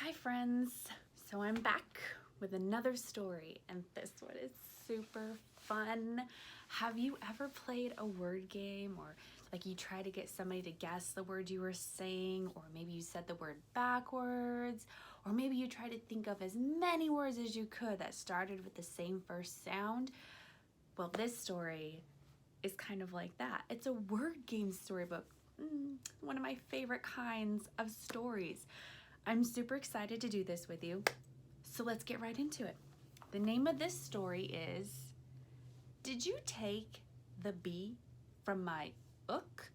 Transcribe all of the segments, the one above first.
Hi friends, so I'm back with another story and this one is super fun. Have you ever played a word game or like you try to get somebody to guess the word you were saying, or maybe you said the word backwards, or maybe you tried to think of as many words as you could that started with the same first sound? Well, this story is kind of like that. It's a word game storybook, one of my favorite kinds of stories. I'm super excited to do this with you, so let's get right into it. The name of this story is, Did You Take the B from My OOK?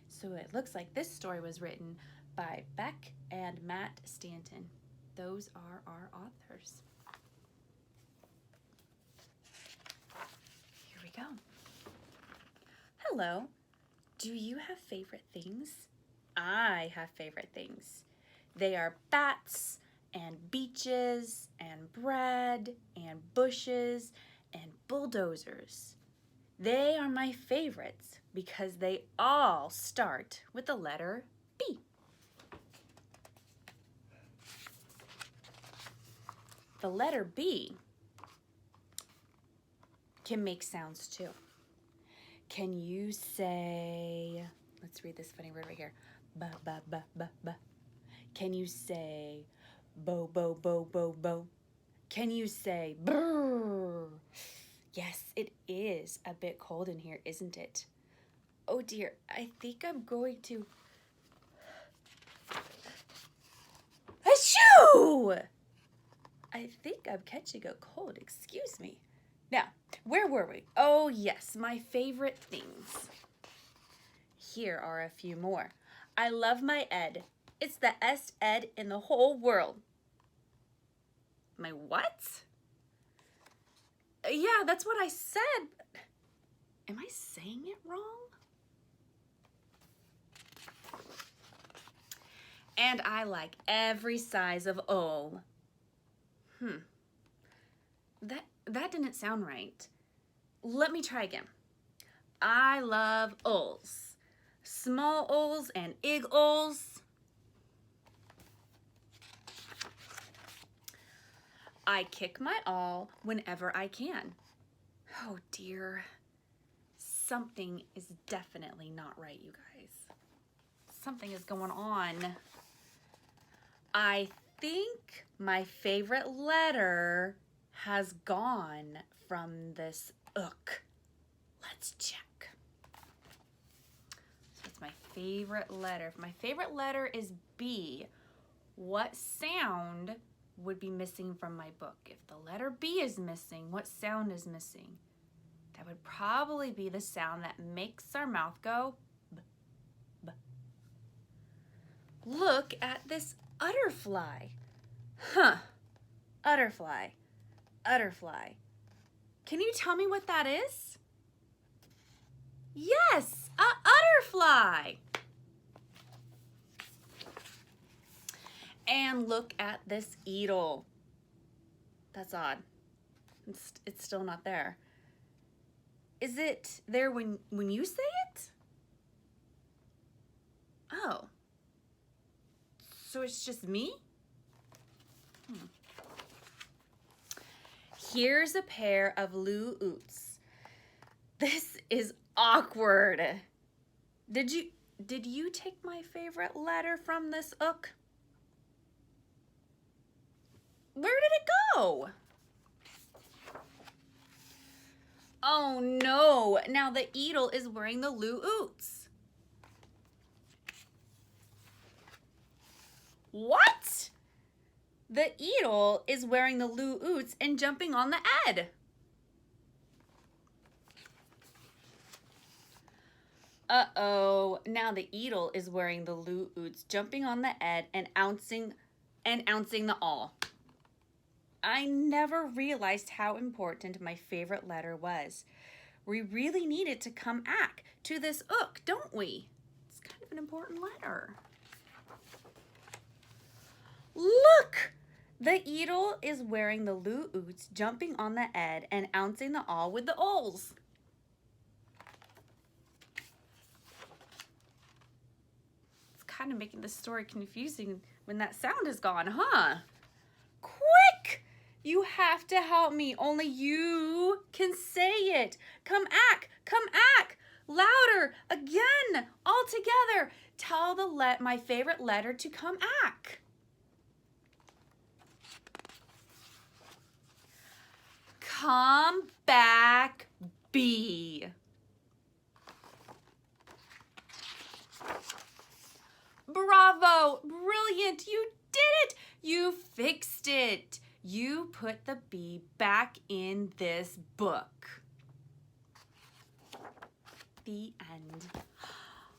So it looks like this story was written by Beck and Matt Stanton. Those are our authors. Here we go. Hello. Do you have favorite things? I have favorite things. They are bats and beaches and bread and bushes and bulldozers. They are my favorites because they all start with the letter B. The letter B can make sounds too. Can you say, let's read this funny word right here. Ba, ba, ba, ba, ba. Can you say bo, bo, bo, bo, bo? Can you say brrr? Yes, it is a bit cold in here, isn't it? Oh dear, I think I'm going to... Achoo! I think I'm catching a cold, excuse me. Now, where were we? Oh yes, my favorite things. Here are a few more. I love my Ed. It's the best Ed in the whole world. My what? Yeah, that's what I said. Am I saying it wrong? And I like every size of O. That didn't sound right. Let me try again. I love O's. Small O's and big O's. I kick my all whenever I can. Oh dear. Something is definitely not right, you guys. Something is going on. I think my favorite letter has gone from this OOK. Let's check. So it's my favorite letter. If my favorite letter is B, what sound would be missing from my book? If the letter B is missing, what sound is missing? That would probably be the sound that makes our mouth go B, B. Look at this utterfly. Utterfly. Utterfly. Can you tell me what that is? Yes, a utterfly. And look at this eagle. That's odd. It's still not there. Is it there when you say it? Oh. So it's just me? Here's a pair of Loo-oots. This is awkward. Did you take my favorite letter from this OOK? Where did it go? Oh no, now the eagle is wearing the Loo-oots. What? The eagle is wearing the Loo-oots and jumping on the Ed. Uh-oh, now the eagle is wearing the Loo-oots, jumping on the Ed and ouncing the all. I never realized how important my favorite letter was. We really needed to come back to this OOK, don't we? It's kind of an important letter. Look! The eagle is wearing the Loo-oots, jumping on the Ed and ouncing the all with the O's. It's kind of making the story confusing when that sound is gone, huh? Quick! You have to help me. Only you can say it. Come ack, louder, again, all together. Tell my favorite letter to come ack. Come back, B. Bravo, brilliant, you did it. You fixed it. You put the B back in this book. The end.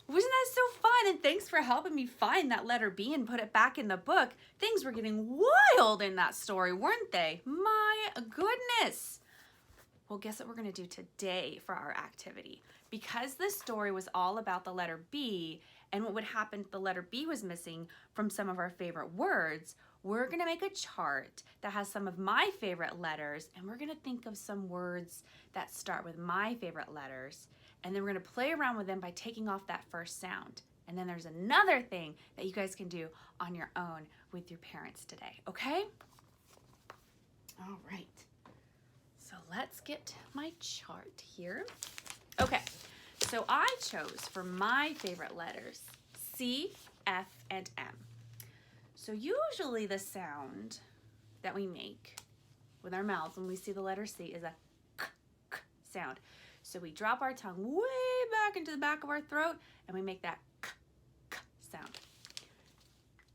Wasn't that so fun? And thanks for helping me find that letter B and put it back in the book. Things were getting wild in that story, weren't they? My goodness. Well, guess what we're going to do today for our activity? Because this story was all about the letter B and what would happen if the letter B was missing from some of our favorite words, we're going to make a chart that has some of my favorite letters, and we're going to think of some words that start with my favorite letters, and then we're going to play around with them by taking off that first sound. And then there's another thing that you guys can do on your own with your parents today, okay? All right. So let's get my chart here. Okay, so I chose for my favorite letters C, F, and M. So usually the sound that we make with our mouths when we see the letter C is a k, k sound. So we drop our tongue way back into the back of our throat and we make that k, k sound.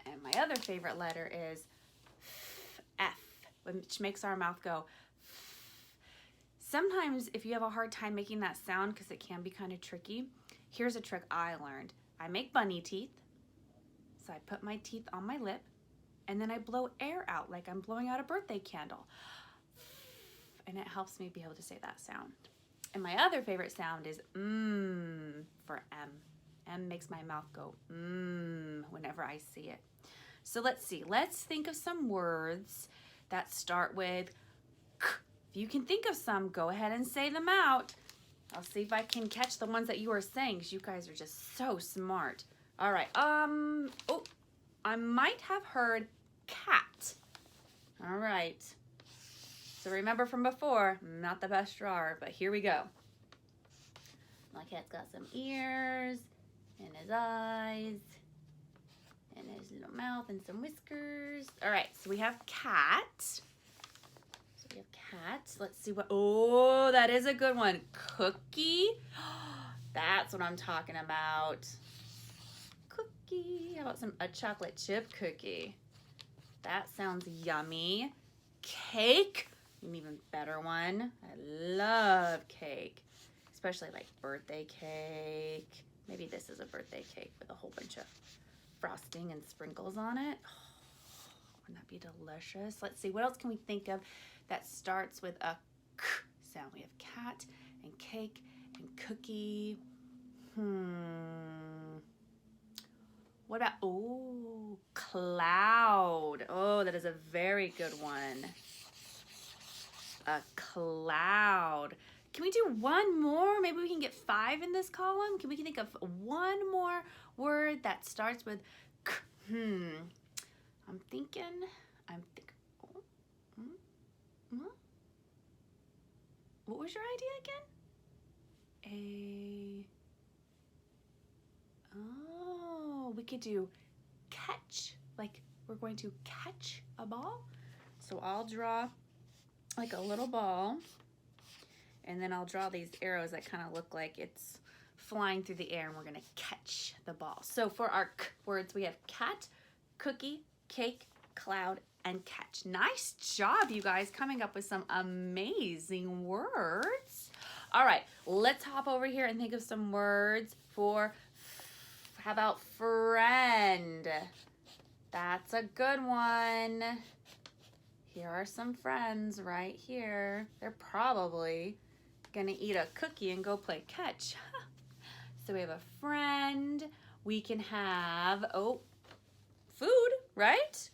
And my other favorite letter is F, which makes our mouth go. Sometimes if you have a hard time making that sound, because it can be kind of tricky, here's a trick I learned. I make bunny teeth. So I put my teeth on my lip and then I blow air out like I'm blowing out a birthday candle. And it helps me be able to say that sound. And my other favorite sound is for M. M makes my mouth go whenever I see it. So let's see. Let's think of some words that start with K. If you can think of some, go ahead and say them out. I'll see if I can catch the ones that you are saying, because you guys are just so smart. All right. Oh, I might have heard cat. All right. So remember from before, not the best drawer, but here we go. My cat's got some ears, and his eyes, and his little mouth, and some whiskers. All right, so we have cat. So we have cat. Let's see what, oh, that is a good one. Cookie. That's what I'm talking about. Cookie. How about a chocolate chip cookie? That sounds yummy. Cake. An even better one. I love cake, especially like birthday cake. Maybe this is a birthday cake with a whole bunch of frosting and sprinkles on it. Oh, wouldn't that be delicious? Let's see, what else can we think of that starts with a k sound? We have cat and cake and cookie. What about, oh, cloud. Oh, that is a very good one. A cloud. Can we do one more? Maybe we can get 5 in this column. Can we think of one more word that starts with k? I'm thinking, what was your idea again? Oh, we could do catch, like we're going to catch a ball. So I'll draw like a little ball, and then I'll draw these arrows that kind of look like it's flying through the air, and we're gonna catch the ball. So for our k words, we have cat, cookie, cake, cloud, and catch. Nice job, you guys, coming up with some amazing words. All right, let's hop over here and think of some words for, how about friend? That's a good one. Here are some friends right here. They're probably gonna eat a cookie and go play catch. So we have a friend. We can have, oh, food, right?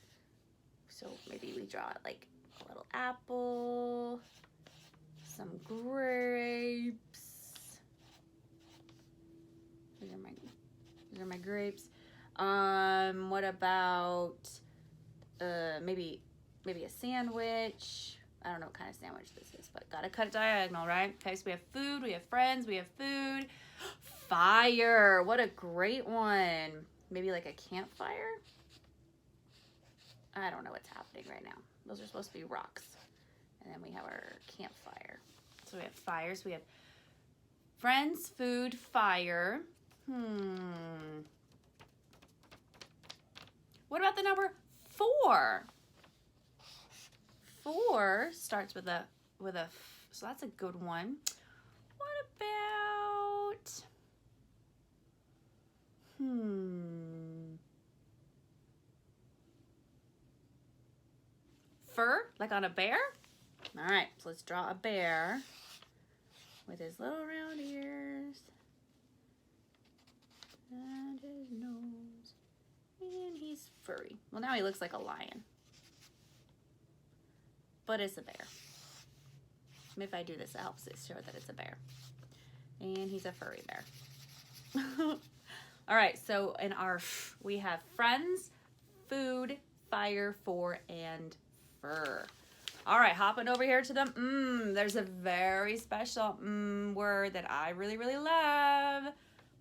So maybe we draw like a little apple, some grapes. These are my grapes. What about maybe a sandwich? I don't know what kind of sandwich this is, but gotta cut it diagonal, right? Okay, so we have food, we have friends, we have food. Fire, what a great one. Maybe like a campfire? I don't know what's happening right now. Those are supposed to be rocks. And then we have our campfire. So we have fires, we have friends, food, fire. What about the number 4? 4 starts with a so that's a good one. What about fur, like on a bear? All right, so let's draw a bear with his little round ears and his nose, and he's furry. Well, now he looks like a lion, but it's a bear. If I do this, it helps it show that it's a bear. And he's a furry bear. All right, so in our, we have friends, food, fire, 4, and fur. All right, hopping over here to the there's a very special word that I really, really love.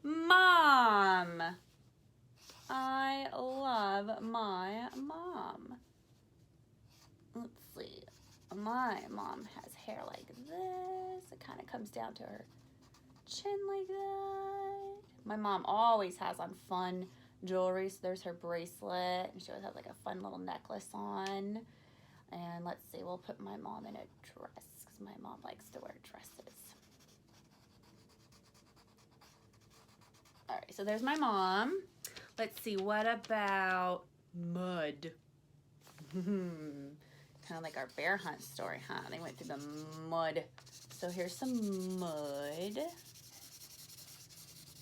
Mom. I love my mom. Let's see. My mom has hair like this. It kind of comes down to her chin like that. My mom always has on fun jewelry. So there's her bracelet, and she always has like a fun little necklace on. And let's see, we'll put my mom in a dress because my mom likes to wear dresses. All right, so there's my mom. Let's see, what about mud? Kind of like our bear hunt story, huh? They went through the mud. So here's some mud.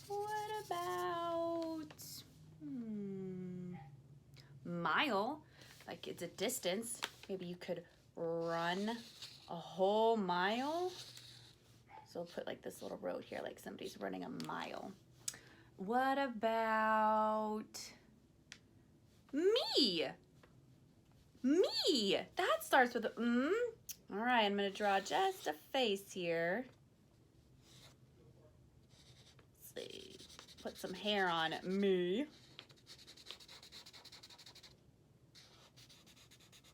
What about mile? Like it's a distance. Maybe you could run a whole mile. So we'll put like this little road here, like somebody's running a mile. What about me? Me. That starts with a All right, I'm going to draw just a face here. Let's see. Put some hair on me.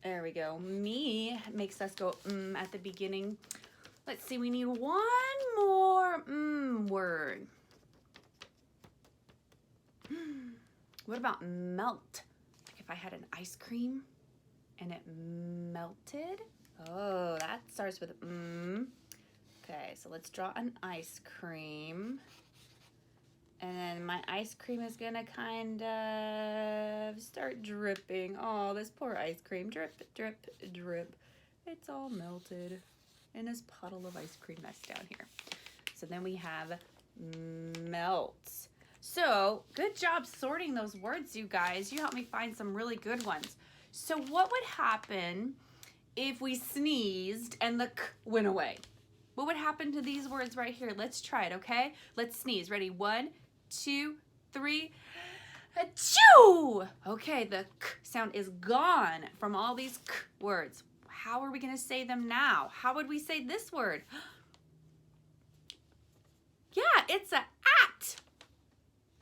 There we go. Me makes us go at the beginning. Let's see, we need one more word. What about melt? Like if I had an ice cream and it melted. Oh, that starts with Okay, so let's draw an ice cream. And then my ice cream is gonna kind of start dripping. Oh, this poor ice cream. Drip, drip, drip. It's all melted in this puddle of ice cream that's down here. So then we have melt. So good job sorting those words, you guys. You helped me find some really good ones. So what would happen if we sneezed and the k went away? What would happen to these words right here? Let's try it, okay? Let's sneeze. Ready? 1, 2, 3. Achoo! Okay, the k sound is gone from all these k words. How are we going to say them now? How would we say this word? Yeah, it's a at.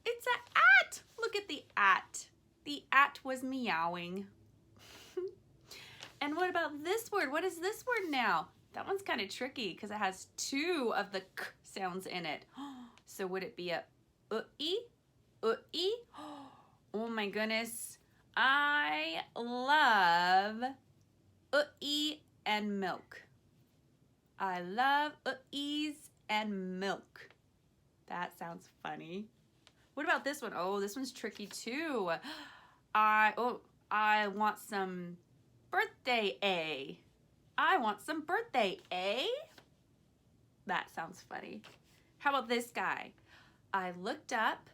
It's a at. Look at the at. The at was meowing. And what about this word? What is this word now? That one's kind of tricky because it has 2 of the k sounds in it. So would it be a e? E? Oh my goodness. I love e and milk. I love e's and milk. That sounds funny. What about this one? Oh, this one's tricky too. I want some birthday A. I want some birthday A. That sounds funny. How about this guy? I looked up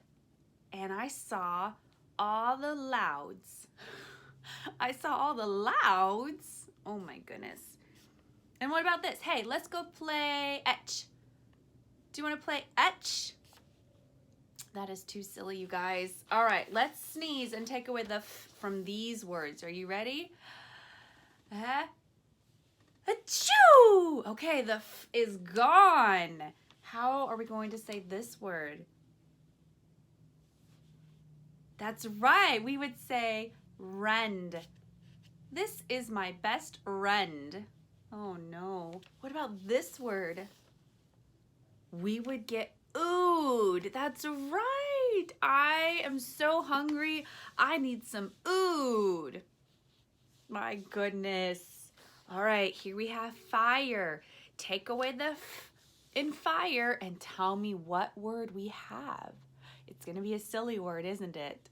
and I saw all the louds. I saw all the louds. Oh my goodness. And what about this? Hey, let's go play etch. Do you want to play etch? That is too silly, you guys. All right, let's sneeze and take away the f from these words. Are you ready? Achoo! Okay, the f is gone. How are we going to say this word? That's right. We would say rend. This is my best friend. Oh no. What about this word? We would get ood. That's right. I am so hungry. I need some ood. My goodness. All right, here we have fire. Take away the f in fire and tell me what word we have. It's going to be a silly word, isn't it?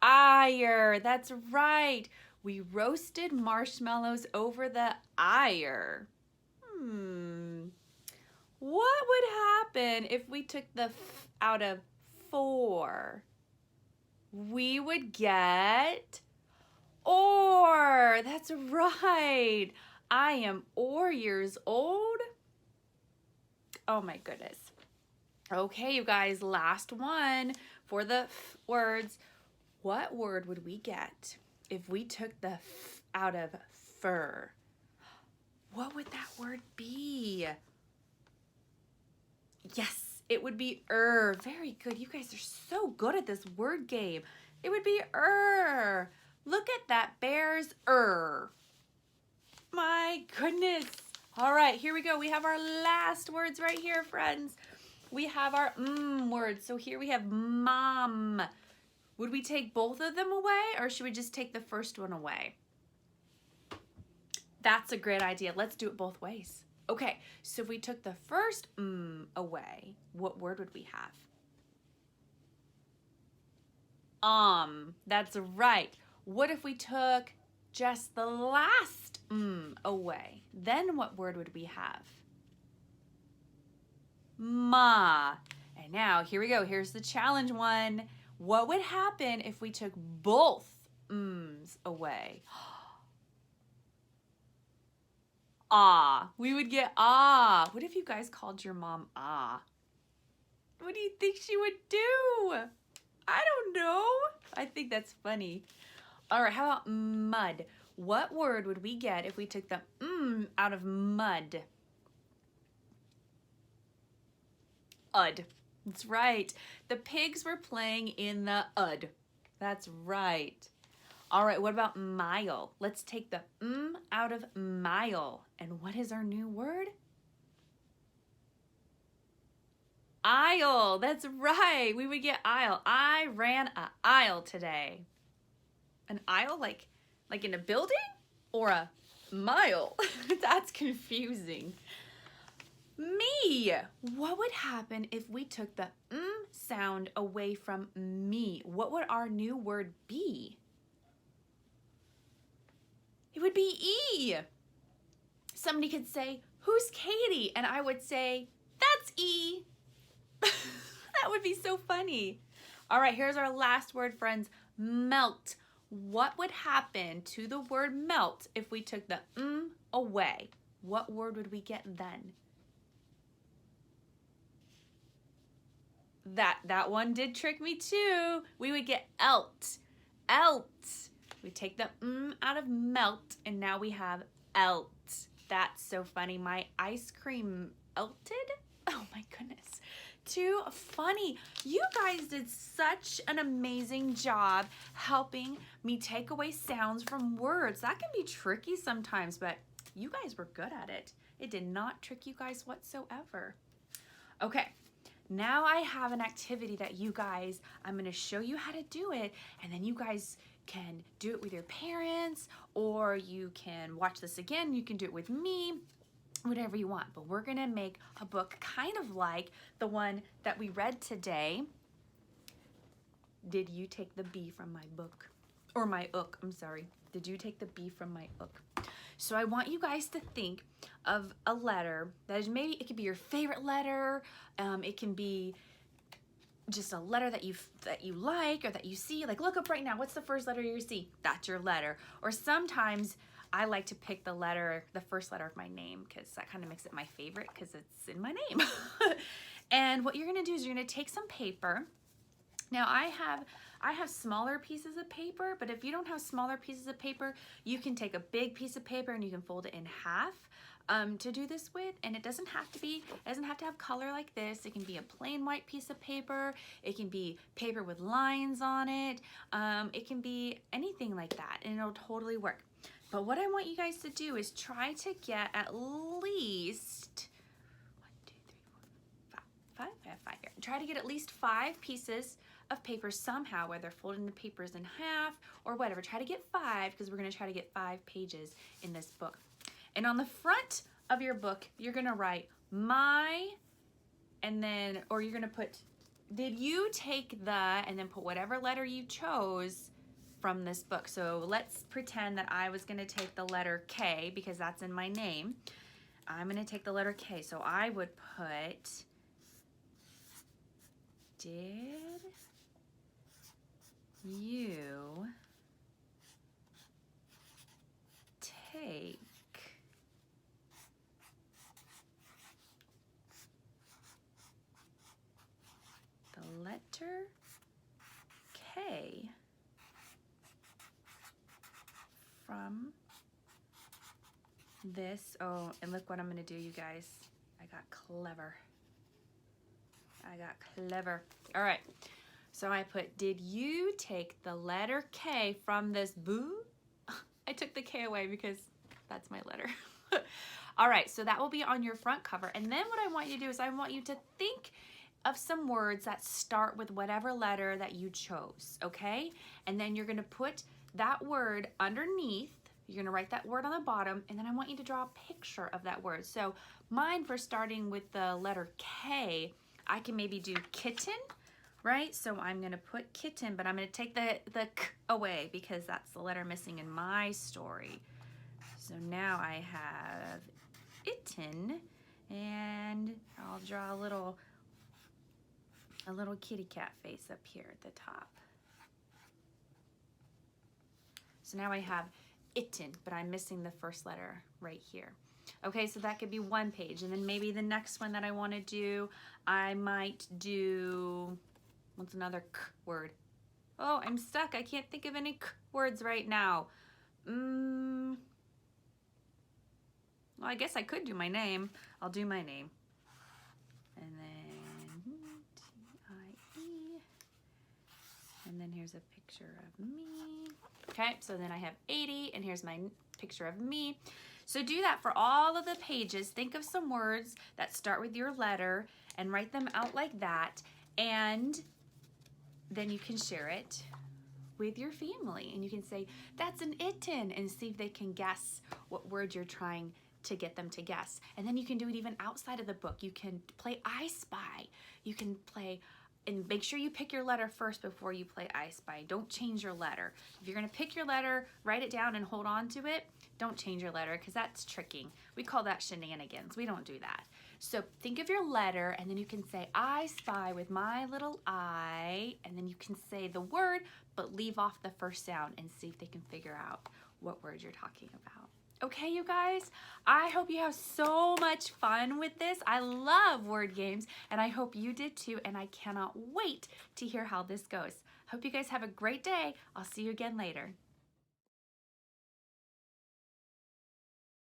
Ire. That's right. We roasted marshmallows over the ire. What would happen if we took the f out of for? We would get or. That's right. I am 4 years old. Oh my goodness. Okay, you guys, last one for the f words. What word would we get if we took the f out of fur? What would that word be? Yes, it would be Very good. You guys are so good at this word game. It would be Look at that bear's My goodness. All right, here we go. We have our last words right here, friends. We have our words. So here we have mom. Would we take both of them away, or should we just take the first one away? That's a great idea. Let's do it both ways. Okay, so if we took the first away, what word would we have? That's right. What if we took just the last away? Then what word would we have? Ma. And now, here we go. Here's the challenge one. What would happen if we took both away? Ah. We would get ah. What if you guys called your mom ah? What do you think she would do? I don't know. I think that's funny. All right, how about mud? What word would we get if we took the out of mud? Ud. That's right. The pigs were playing in the ud. That's right. All right, what about mile? Let's take the out of mile. And what is our new word? Aisle. That's right. We would get aisle. I ran an aisle today. An aisle like in a building or a mile? That's confusing. Me. What would happen if we took the sound away from me? What would our new word be? It would be E. Somebody could say, who's Katie? And I would say, that's E. That would be so funny. All right, here's our last word, friends. Melt. What would happen to the word melt if we took the away? What word would we get then? That one did trick me too. We would get elt. Elt. We take the out of melt and now we have elt. That's so funny. My ice cream elted? Oh my goodness. Too funny. You guys did such an amazing job helping me take away sounds from words. That can be tricky sometimes, but you guys were good at it. It did not trick you guys whatsoever. Okay. Now I have an activity that you guys, I'm going to show you how to do it, and then you guys can do it with your parents, or you can watch this again. You can do it with me, whatever you want. But we're going to make a book kind of like the one that we read today. Did you take the B from my book? Or my ook, I'm sorry. Did you take the B from my ook? So I want you guys to think of a letter that is maybe, it could be your favorite letter. It can be just a letter that you like or that you see. Like look up right now. What's the first letter you see? That's your letter. Or sometimes I like to pick the first letter of my name because that kind of makes it my favorite because it's in my name. And what you're gonna do is you're gonna take some paper. Now I have smaller pieces of paper, but if you don't have smaller pieces of paper, you can take a big piece of paper and you can fold it in half to do this with. And it doesn't have to have color like this. It can be a plain white piece of paper. It can be paper with lines on it. It can be anything like that, and it'll totally work. But what I want you guys to do is try to get at least 5. I have 5 here. Try to get at least 5 pieces of paper somehow, whether folding the papers in half or whatever. Try to get 5, because we're going to try to get 5 pages in this book. And on the front of your book, you're going to write my, and then, or you're going to put, did you take the, and then put whatever letter you chose from this book. So let's pretend that I was going to take the letter K, because that's in my name. I'm going to take the letter K. So I would put, did you take the letter K from this? Oh, and look what I'm gonna do, you guys. I got clever. All right, so I put, did you take the letter K from this boo? I took the K away because that's my letter. All right, so that will be on your front cover. And then what I want you to do is I want you to think of some words that start with whatever letter that you chose, okay? And then you're gonna put that word underneath. You're gonna write that word on the bottom, and then I want you to draw a picture of that word. So mine, for starting with the letter K, I can maybe do kitten, right? So I'm gonna put kitten, but I'm gonna take the K away because that's the letter missing in my story. So now I have itten, and I'll draw a little kitty cat face up here at the top. So now I have itten, but I'm missing the first letter right here. Okay, so that could be one page. And then maybe the next one that I want to do, I might do, what's another K word? Oh, I'm stuck. I can't think of any K words right now. Well, I guess I could do my name. I'll do my name. And then T-I-E. And then here's a picture of me. Okay, so then I have 80, and here's my picture of me. So do that for all of the pages. Think of some words that start with your letter and write them out like that. And then you can share it with your family. And you can say, that's an itten, and see if they can guess what word you're trying to get them to guess. And then you can do it even outside of the book. You can play I Spy. You can play, and make sure you pick your letter first before you play I Spy. Don't change your letter. If you're gonna pick your letter, write it down and hold on to it. Don't change your letter, because that's tricking. We call that shenanigans. We don't do that. So think of your letter, and then you can say I spy with my little I, and then you can say the word, but leave off the first sound and see if they can figure out what word you're talking about. Okay, you guys, I hope you have so much fun with this. I love word games, and I hope you did too, and I cannot wait to hear how this goes. Hope you guys have a great day. I'll see you again later.